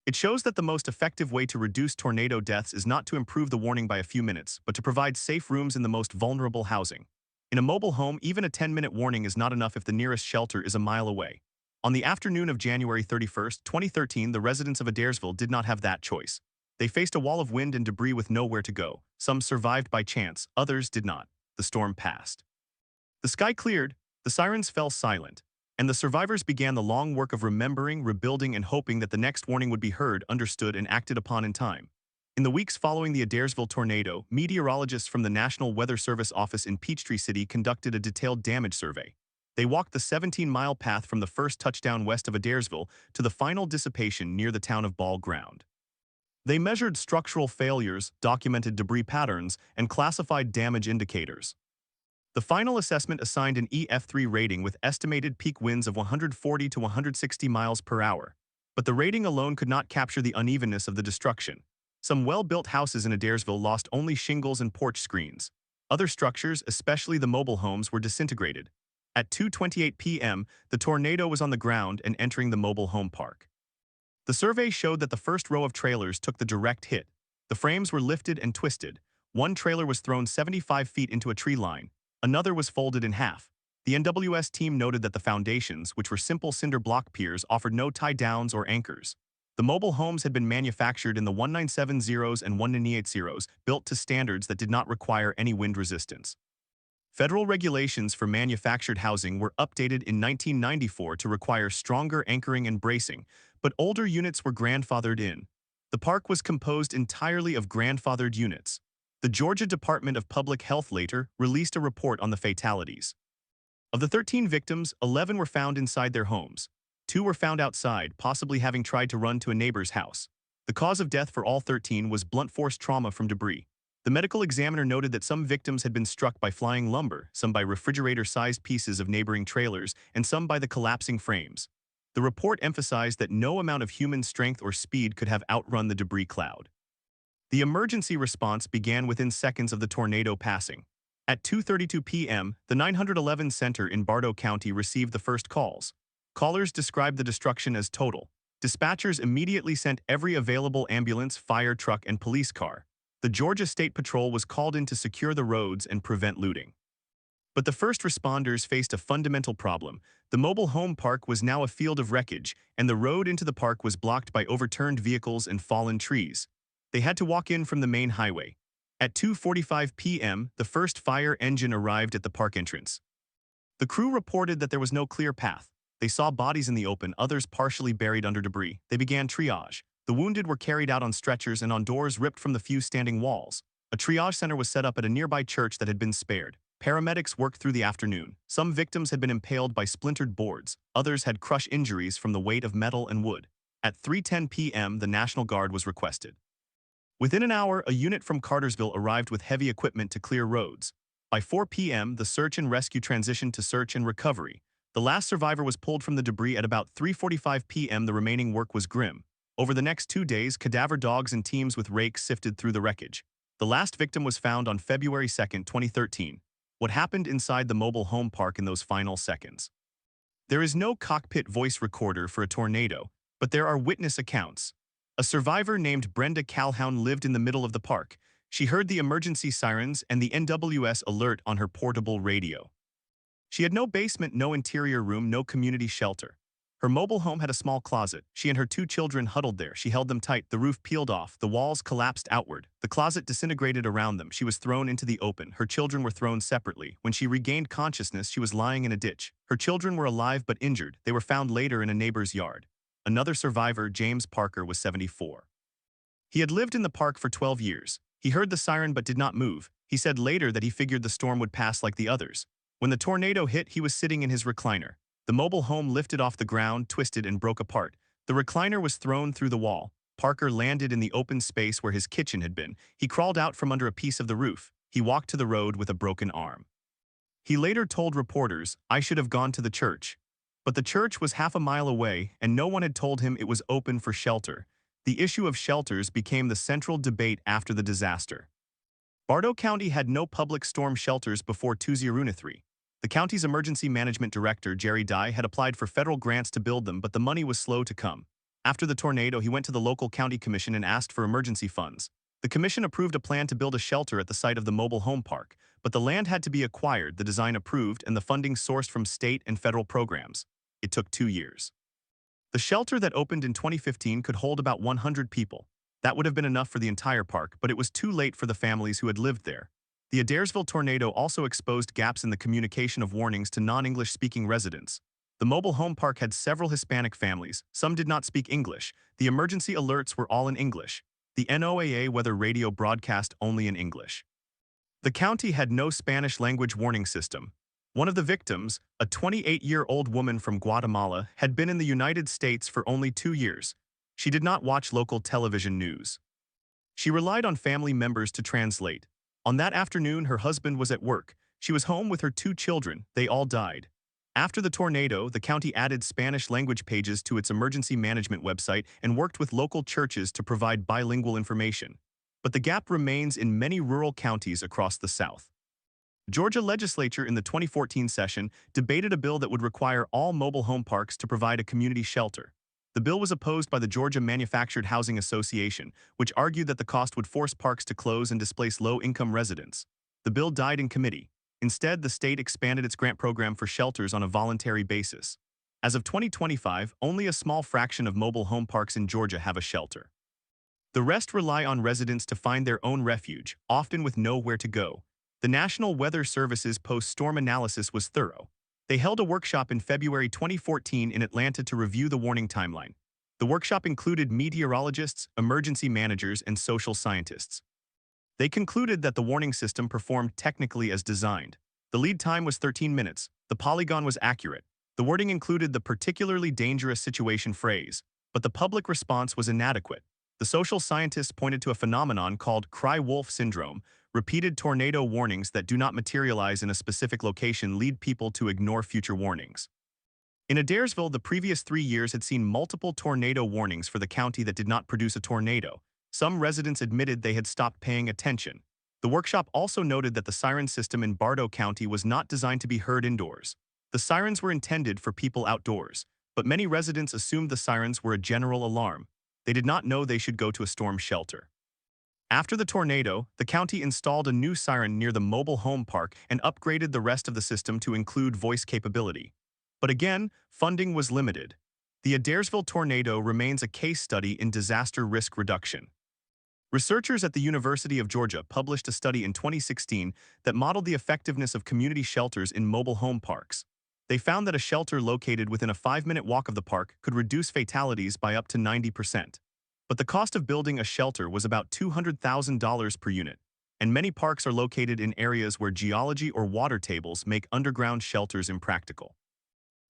It shows that the most effective way to reduce tornado deaths is not to improve the warning by a few minutes, but to provide safe rooms in the most vulnerable housing. In a mobile home, even a 10-minute warning is not enough if the nearest shelter is a mile away. On the afternoon of January 31, 2013, the residents of Adairsville did not have that choice. They faced a wall of wind and debris with nowhere to go. Some survived by chance, others did not. The storm passed. The sky cleared, the sirens fell silent, and the survivors began the long work of remembering, rebuilding, and hoping that the next warning would be heard, understood, and acted upon in time. In the weeks following the Adairsville tornado, meteorologists from the National Weather Service office in Peachtree City conducted a detailed damage survey. They walked the 17-mile path from the first touchdown west of Adairsville to the final dissipation near the town of Ball Ground. They measured structural failures, documented debris patterns, and classified damage indicators. The final assessment assigned an EF3 rating with estimated peak winds of 140 to 160 miles per hour. But the rating alone could not capture the unevenness of the destruction. Some well-built houses in Adairsville lost only shingles and porch screens. Other structures, especially the mobile homes, were disintegrated. At 2:28 p.m., the tornado was on the ground and entering the mobile home park. The survey showed that the first row of trailers took the direct hit. The frames were lifted and twisted. One trailer was thrown 75 feet into a tree line. Another was folded in half. The NWS team noted that the foundations, which were simple cinder block piers, offered no tie-downs or anchors. The mobile homes had been manufactured in the 1970s and 1980s, built to standards that did not require any wind resistance. Federal regulations for manufactured housing were updated in 1994 to require stronger anchoring and bracing, but older units were grandfathered in. The park was composed entirely of grandfathered units. The Georgia Department of Public Health later released a report on the fatalities. Of the 13 victims, 11 were found inside their homes. 2 were found outside, possibly having tried to run to a neighbor's house. The cause of death for all 13 was blunt force trauma from debris. The medical examiner noted that some victims had been struck by flying lumber, some by refrigerator-sized pieces of neighboring trailers, and some by the collapsing frames. The report emphasized that no amount of human strength or speed could have outrun the debris cloud. The emergency response began within seconds of the tornado passing. At 2:32 p.m., the 911 Center in Bartow County received the first calls. Callers described the destruction as total. Dispatchers immediately sent every available ambulance, fire truck, and police car. The Georgia State Patrol was called in to secure the roads and prevent looting. But the first responders faced a fundamental problem. The mobile home park was now a field of wreckage, and the road into the park was blocked by overturned vehicles and fallen trees. They had to walk in from the main highway. At 2:45 p.m., the first fire engine arrived at the park entrance. The crew reported that there was no clear path. They saw bodies in the open, others partially buried under debris. They began triage. The wounded were carried out on stretchers and on doors ripped from the few standing walls. A triage center was set up at a nearby church that had been spared. Paramedics worked through the afternoon. Some victims had been impaled by splintered boards. Others had crush injuries from the weight of metal and wood. At 3:10 p.m., the National Guard was requested. Within an hour, a unit from Cartersville arrived with heavy equipment to clear roads. By 4 p.m., the search and rescue transitioned to search and recovery. The last survivor was pulled from the debris at about 3:45 p.m. The remaining work was grim. Over the next 2 days, cadaver dogs and teams with rakes sifted through the wreckage. The last victim was found on February 2, 2013. What happened inside the mobile home park in those final seconds? There is no cockpit voice recorder for a tornado, but there are witness accounts. A survivor named Brenda Calhoun lived in the middle of the park. She heard the emergency sirens and the NWS alert on her portable radio. She had no basement, no interior room, no community shelter. Her mobile home had a small closet. She and her two children huddled there. She held them tight. The roof peeled off. The walls collapsed outward. The closet disintegrated around them. She was thrown into the open. Her children were thrown separately. When she regained consciousness, she was lying in a ditch. Her children were alive but injured. They were found later in a neighbor's yard. Another survivor, James Parker, was 74. He had lived in the park for 12 years. He heard the siren but did not move. He said later that he figured the storm would pass like the others. When the tornado hit, he was sitting in his recliner. The mobile home lifted off the ground, twisted, and broke apart. The recliner was thrown through the wall. Parker landed in the open space where his kitchen had been. He crawled out from under a piece of the roof. He walked to the road with a broken arm. He later told reporters, "I should have gone to the church." But the church was half a mile away, and no one had told him it was open for shelter. The issue of shelters became the central debate after the disaster. Bartow County had no public storm shelters before 2003. The county's emergency management director, Jerry Dye, had applied for federal grants to build them, but the money was slow to come. After the tornado, he went to the local county commission and asked for emergency funds. The commission approved a plan to build a shelter at the site of the mobile home park, but the land had to be acquired, the design approved, and the funding sourced from state and federal programs. It took 2 years. The shelter that opened in 2015 could hold about 100 people. That would have been enough for the entire park, but it was too late for the families who had lived there. The Adairsville tornado also exposed gaps in the communication of warnings to non-English-speaking residents. The mobile home park had several Hispanic families. Some did not speak English. The emergency alerts were all in English. The NOAA weather radio broadcast only in English. The county had no Spanish-language warning system. One of the victims, a 28-year-old woman from Guatemala, had been in the United States for only 2 years. She did not watch local television news. She relied on family members to translate. On that afternoon, her husband was at work. She was home with her 2 children. They all died. After the tornado, the county added Spanish-language pages to its emergency management website and worked with local churches to provide bilingual information. But the gap remains in many rural counties across the South. Georgia legislature in the 2014 session debated a bill that would require all mobile home parks to provide a community shelter. The bill was opposed by the Georgia Manufactured Housing Association, which argued that the cost would force parks to close and displace low-income residents. The bill died in committee. Instead, the state expanded its grant program for shelters on a voluntary basis. As of 2025, only a small fraction of mobile home parks in Georgia have a shelter. The rest rely on residents to find their own refuge, often with nowhere to go. The National Weather Service's post-storm analysis was thorough. They held a workshop in February 2014 in Atlanta to review the warning timeline. The workshop included meteorologists, emergency managers, and social scientists. They concluded that the warning system performed technically as designed. The lead time was 13 minutes. The polygon was accurate. The wording included the particularly dangerous situation phrase, but the public response was inadequate. The social scientists pointed to a phenomenon called cry wolf syndrome. Repeated tornado warnings that do not materialize in a specific location lead people to ignore future warnings. In Adairsville, the previous 3 years had seen multiple tornado warnings for the county that did not produce a tornado. Some residents admitted they had stopped paying attention. The workshop also noted that the siren system in Bartow County was not designed to be heard indoors. The sirens were intended for people outdoors, but many residents assumed the sirens were a general alarm. They did not know they should go to a storm shelter. After the tornado, the county installed a new siren near the mobile home park and upgraded the rest of the system to include voice capability. But again, funding was limited. The Adairsville tornado remains a case study in disaster risk reduction. Researchers at the University of Georgia published a study in 2016 that modeled the effectiveness of community shelters in mobile home parks. They found that a shelter located within a 5-minute walk of the park could reduce fatalities by up to 90%. But the cost of building a shelter was about $200,000 per unit, and many parks are located in areas where geology or water tables make underground shelters impractical.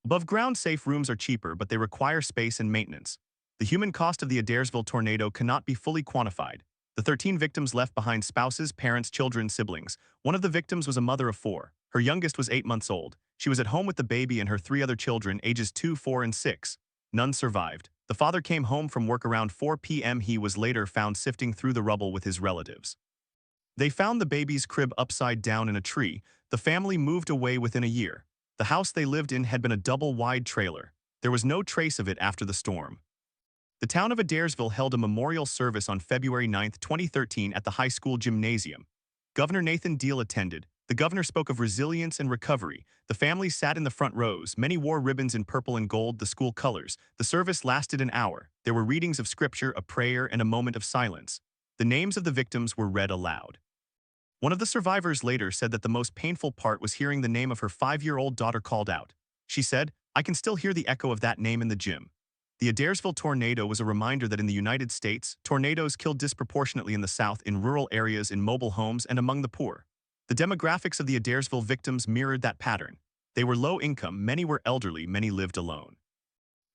Above-ground safe rooms are cheaper, but they require space and maintenance. The human cost of the Adairsville tornado cannot be fully quantified. The 13 victims left behind spouses, parents, children, siblings. One of the victims was a mother of 4. Her youngest was 8 months old. She was at home with the baby and her 3 other children, ages 2, 4, and 6. None survived. The father came home from work around 4 p.m. He was later found sifting through the rubble with his relatives. They found the baby's crib upside down in a tree. The family moved away within a year. The house they lived in had been a double-wide trailer. There was no trace of it after the storm. The town of Adairsville held a memorial service on February 9, 2013 at the high school gymnasium. Governor Nathan Deal attended. The governor spoke of resilience and recovery. The families sat in the front rows. Many wore ribbons in purple and gold, the school colors. The service lasted an hour. There were readings of scripture, a prayer, and a moment of silence. The names of the victims were read aloud. One of the survivors later said that the most painful part was hearing the name of her 5-year-old daughter called out. She said, "I can still hear the echo of that name in the gym." The Adairsville tornado was a reminder that in the United States, tornadoes kill disproportionately in the South, in rural areas, in mobile homes, and among the poor. The demographics of the Adairsville victims mirrored that pattern. They were low income, many were elderly, many lived alone.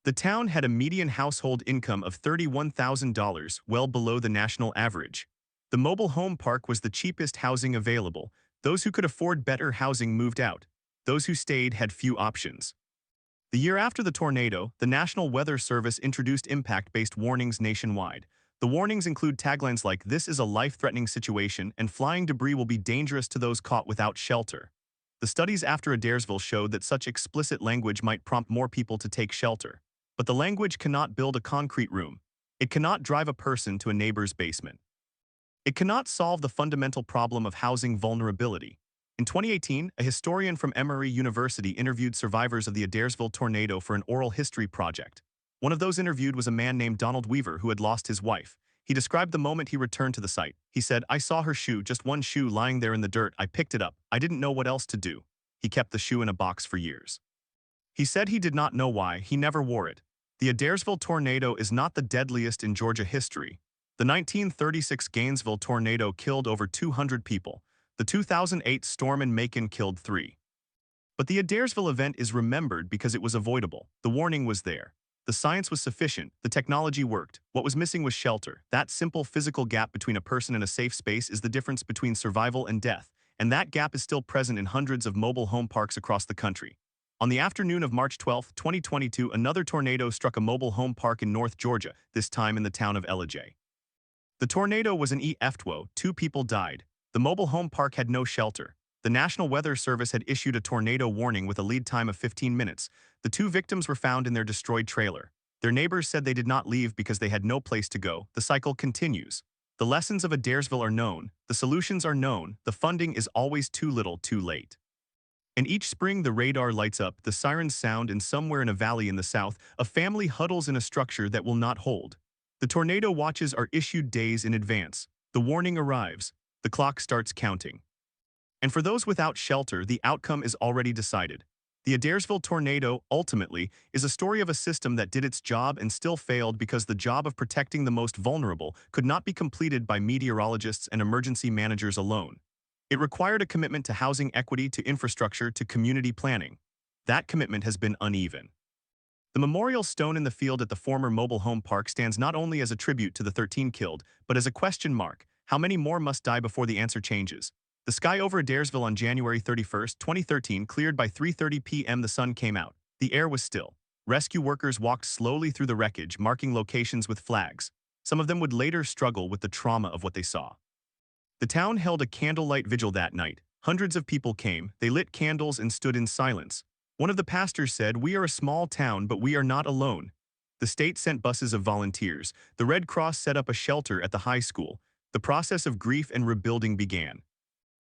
The town had a median household income of $31,000, well below the national average. The mobile home park was the cheapest housing available. Those who could afford better housing moved out. Those who stayed had few options. The year after the tornado, the National Weather Service introduced impact-based warnings nationwide. The warnings include taglines like, "This is a life-threatening situation," and "Flying debris will be dangerous to those caught without shelter." The studies after Adairsville showed that such explicit language might prompt more people to take shelter. But the language cannot build a concrete room. It cannot drive a person to a neighbor's basement. It cannot solve the fundamental problem of housing vulnerability. In 2018, a historian from Emory University interviewed survivors of the Adairsville tornado for an oral history project. One of those interviewed was a man named Donald Weaver who had lost his wife. He described the moment he returned to the site. He said, "I saw her shoe, just one shoe, lying there in the dirt. I picked it up. I didn't know what else to do." He kept the shoe in a box for years. He said he did not know why. He never wore it. The Adairsville tornado is not the deadliest in Georgia history. The 1936 Gainesville tornado killed over 200 people. The 2008 storm in Macon killed 3. But the Adairsville event is remembered because it was avoidable. The warning was there. The science was sufficient. The technology worked. What was missing was shelter. That simple physical gap between a person and a safe space is the difference between survival and death. And that gap is still present in hundreds of mobile home parks across the country. On the afternoon of March 12, 2022, another tornado struck a mobile home park in North Georgia, this time in the town of Ellijay. The tornado was an EFTWO. 2 people died. The mobile home park had no shelter. The National Weather Service had issued a tornado warning with a lead time of 15 minutes. The 2 victims were found in their destroyed trailer. Their neighbors said they did not leave because they had no place to go. The cycle continues. The lessons of Adairsville are known. The solutions are known. The funding is always too little, too late. And each spring the radar lights up, the sirens sound, and somewhere in a valley in the south, a family huddles in a structure that will not hold. The tornado watches are issued days in advance. The warning arrives. The clock starts counting. And for those without shelter, the outcome is already decided. The Adairsville tornado, ultimately, is a story of a system that did its job and still failed because the job of protecting the most vulnerable could not be completed by meteorologists and emergency managers alone. It required a commitment to housing equity, to infrastructure, to community planning. That commitment has been uneven. The memorial stone in the field at the former mobile home park stands not only as a tribute to the 13 killed, but as a question mark. How many more must die before the answer changes? The sky over Adairsville on January 31, 2013 cleared by 3:30 p.m. The sun came out. The air was still. Rescue workers walked slowly through the wreckage, marking locations with flags. Some of them would later struggle with the trauma of what they saw. The town held a candlelight vigil that night. Hundreds of people came. They lit candles and stood in silence. One of the pastors said, "We are a small town, but we are not alone." The state sent buses of volunteers. The Red Cross set up a shelter at the high school. The process of grief and rebuilding began.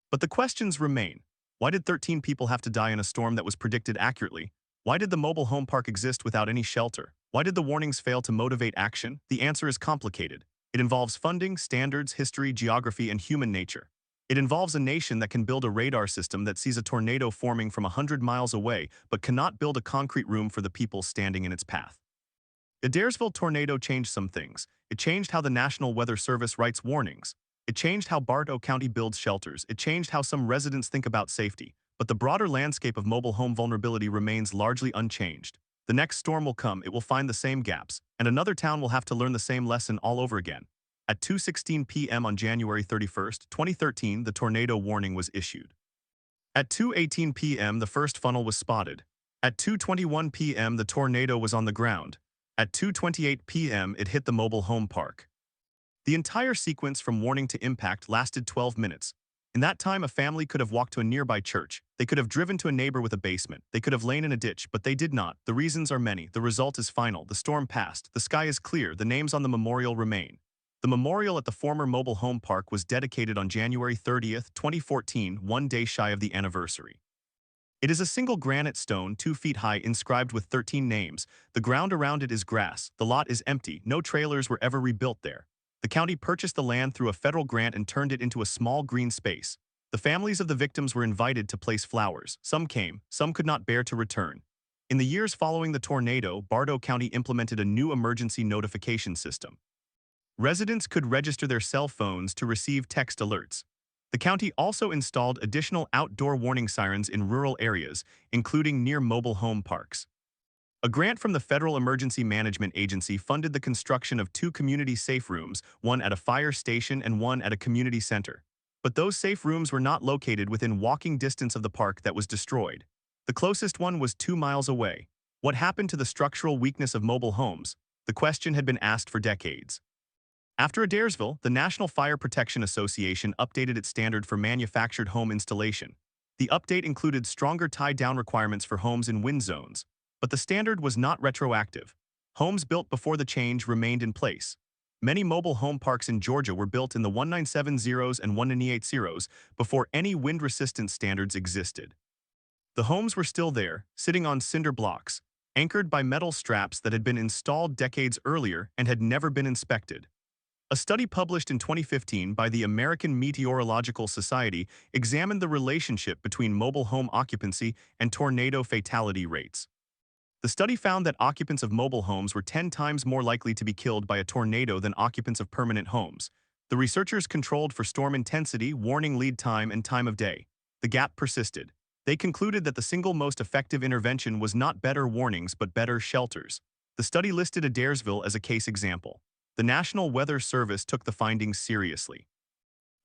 But the questions remain. Why did 13 people have to die in a storm that was predicted accurately? Why did the mobile home park exist without any shelter? Why did the warnings fail to motivate action? The answer is complicated. It involves funding, standards, history, geography, and human nature. It involves a nation that can build a radar system that sees a tornado forming from 100 miles away, but cannot build a concrete room for the people standing in its path. The Adairsville tornado changed some things. It changed how the National Weather Service writes warnings. It changed how Bartow County builds shelters. It changed how some residents think about safety. But the broader landscape of mobile home vulnerability remains largely unchanged. The next storm will come, it will find the same gaps, and another town will have to learn the same lesson all over again. At 2:16 p.m. on January 31, 2013, the tornado warning was issued. At 2:18 p.m., the first funnel was spotted. At 2:21 p.m., the tornado was on the ground. At 2:28 p.m., it hit the mobile home park. The entire sequence from warning to impact lasted 12 minutes. In that time, a family could have walked to a nearby church. They could have driven to a neighbor with a basement. They could have lain in a ditch, but they did not. The reasons are many. The result is final. The storm passed. The sky is clear. The names on the memorial remain. The memorial at the former mobile home park was dedicated on January 30th, 2014, one day shy of the anniversary. It is a single granite stone 2 feet high inscribed with 13 names. The ground around it is grass. The lot is empty. No trailers were ever rebuilt there. The county purchased the land through a federal grant and turned it into a small green space. The families of the victims were invited to place flowers. Some came, some could not bear to return. In the years following the tornado, Bartow County implemented a new emergency notification system. Residents could register their cell phones to receive text alerts. The county also installed additional outdoor warning sirens in rural areas, including near mobile home parks. A grant from the Federal Emergency Management Agency funded the construction of 2 community safe rooms, one at a fire station and one at a community center. But those safe rooms were not located within walking distance of the park that was destroyed. The closest one was 2 miles away. What happened to the structural weakness of mobile homes? The question had been asked for decades. After Adairsville, the National Fire Protection Association updated its standard for manufactured home installation. The update included stronger tie-down requirements for homes in wind zones. But the standard was not retroactive. Homes built before the change remained in place. Many mobile home parks in Georgia were built in the 1970s and 1980s before any wind resistance standards existed. The homes were still there, sitting on cinder blocks, anchored by metal straps that had been installed decades earlier and had never been inspected. A study published in 2015 by the American Meteorological Society examined the relationship between mobile home occupancy and tornado fatality rates. The study found that occupants of mobile homes were 10 times more likely to be killed by a tornado than occupants of permanent homes. The researchers controlled for storm intensity, warning lead time, and time of day. The gap persisted. They concluded that the single most effective intervention was not better warnings but better shelters. The study listed Adairsville as a case example. The National Weather Service took the findings seriously.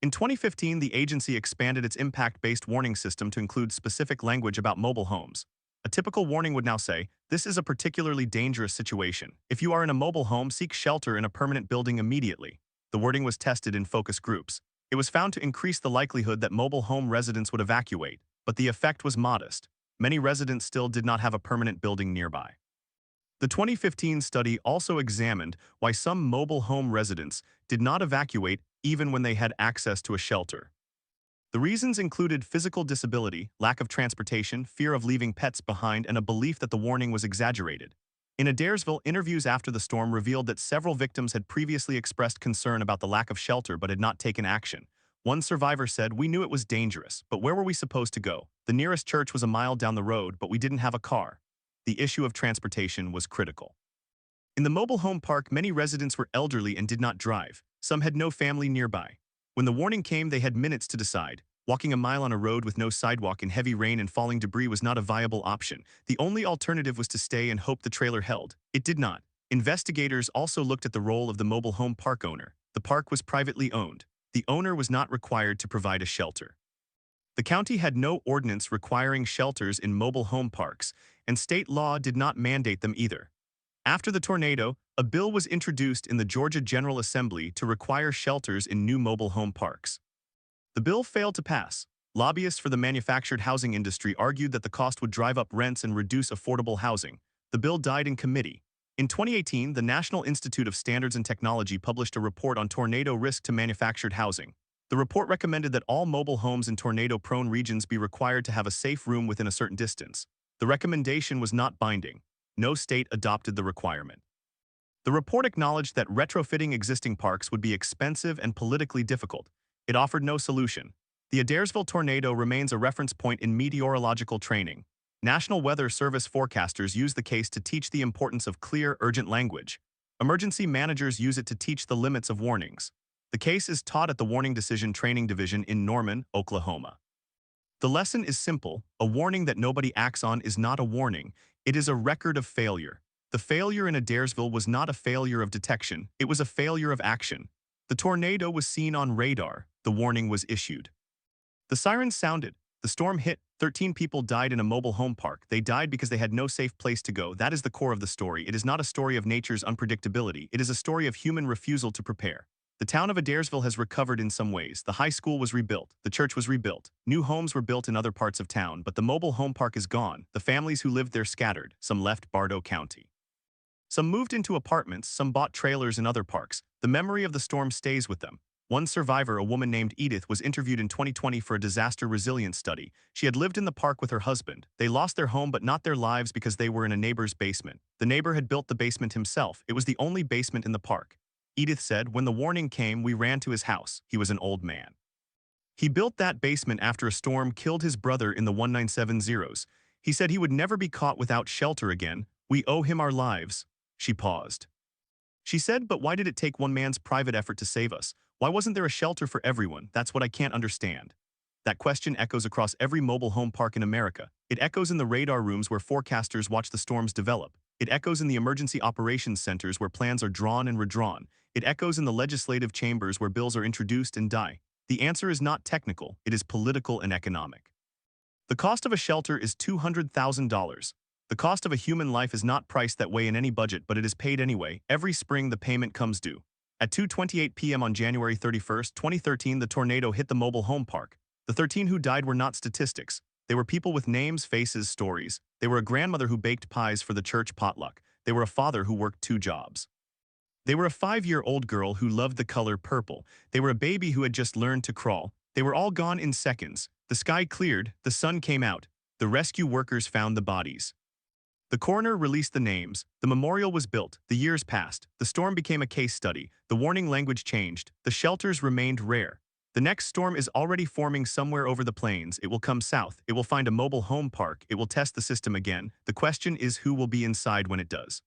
In 2015, the agency expanded its impact-based warning system to include specific language about mobile homes. A typical warning would now say, "This is a particularly dangerous situation. If you are in a mobile home, seek shelter in a permanent building immediately." The wording was tested in focus groups. It was found to increase the likelihood that mobile home residents would evacuate, but the effect was modest. Many residents still did not have a permanent building nearby. The 2015 study also examined why some mobile home residents did not evacuate even when they had access to a shelter. The reasons included physical disability, lack of transportation, fear of leaving pets behind, and a belief that the warning was exaggerated. In Adairsville, interviews after the storm revealed that several victims had previously expressed concern about the lack of shelter but had not taken action. One survivor said, "We knew it was dangerous, but where were we supposed to go? The nearest church was a mile down the road, but we didn't have a car." The issue of transportation was critical. In the mobile home park, many residents were elderly and did not drive. Some had no family nearby. When the warning came, they had minutes to decide. Walking a mile on a road with no sidewalk in heavy rain and falling debris was not a viable option. The only alternative was to stay and hope the trailer held. It did not. Investigators also looked at the role of the mobile home park owner. The park was privately owned. The owner was not required to provide a shelter. The county had no ordinance requiring shelters in mobile home parks, and state law did not mandate them either. After the tornado, a bill was introduced in the Georgia General Assembly to require shelters in new mobile home parks. The bill failed to pass. Lobbyists for the manufactured housing industry argued that the cost would drive up rents and reduce affordable housing. The bill died in committee. In 2018, the National Institute of Standards and Technology published a report on tornado risk to manufactured housing. The report recommended that all mobile homes in tornado-prone regions be required to have a safe room within a certain distance. The recommendation was not binding. No state adopted the requirement. The report acknowledged that retrofitting existing parks would be expensive and politically difficult. It offered no solution. The Adairsville tornado remains a reference point in meteorological training. National Weather Service forecasters use the case to teach the importance of clear, urgent language. Emergency managers use it to teach the limits of warnings. The case is taught at the Warning Decision Training Division in Norman, Oklahoma. The lesson is simple. A warning that nobody acts on is not a warning. It is a record of failure. The failure in Adairsville was not a failure of detection. It was a failure of action. The tornado was seen on radar. The warning was issued. The sirens sounded. The storm hit. 13 people died in a mobile home park. They died because they had no safe place to go. That is the core of the story. It is not a story of nature's unpredictability. It is a story of human refusal to prepare. The town of Adairsville has recovered in some ways. The high school was rebuilt, the church was rebuilt, new homes were built in other parts of town, but the mobile home park is gone. The families who lived there scattered, some left Bartow County. Some moved into apartments, some bought trailers in other parks. The memory of the storm stays with them. One survivor, a woman named Edith, was interviewed in 2020 for a disaster resilience study. She had lived in the park with her husband. They lost their home but not their lives because they were in a neighbor's basement. The neighbor had built the basement himself. It was the only basement in the park. Edith said, "When the warning came, we ran to his house." He was an old man. He built that basement after a storm killed his brother in the 1970s. He said he would never be caught without shelter again. "We owe him our lives." She paused. She said, "But why did it take one man's private effort to save us? Why wasn't there a shelter for everyone? That's what I can't understand." That question echoes across every mobile home park in America. It echoes in the radar rooms where forecasters watch the storms develop. It echoes in the emergency operations centers where plans are drawn and redrawn. It echoes in the legislative chambers where bills are introduced and die. The answer is not technical, it is political and economic. The cost of a shelter is $200,000. The cost of a human life is not priced that way in any budget, but it is paid anyway. Every spring the payment comes due. At 2:28 p.m. on January 31, 2013, the tornado hit the mobile home park. The 13 who died were not statistics. They were people with names, faces, stories. They were a grandmother who baked pies for the church potluck. They were a father who worked 2 jobs. They were a 5-year-old girl who loved the color purple. They were a baby who had just learned to crawl. They were all gone in seconds. The sky cleared, the sun came out. The rescue workers found the bodies. The coroner released the names. The memorial was built. The years passed. The storm became a case study. The warning language changed. The shelters remained rare. The next storm is already forming somewhere over the plains. It will come south. It will find a mobile home park. It will test the system again. The question is who will be inside when it does.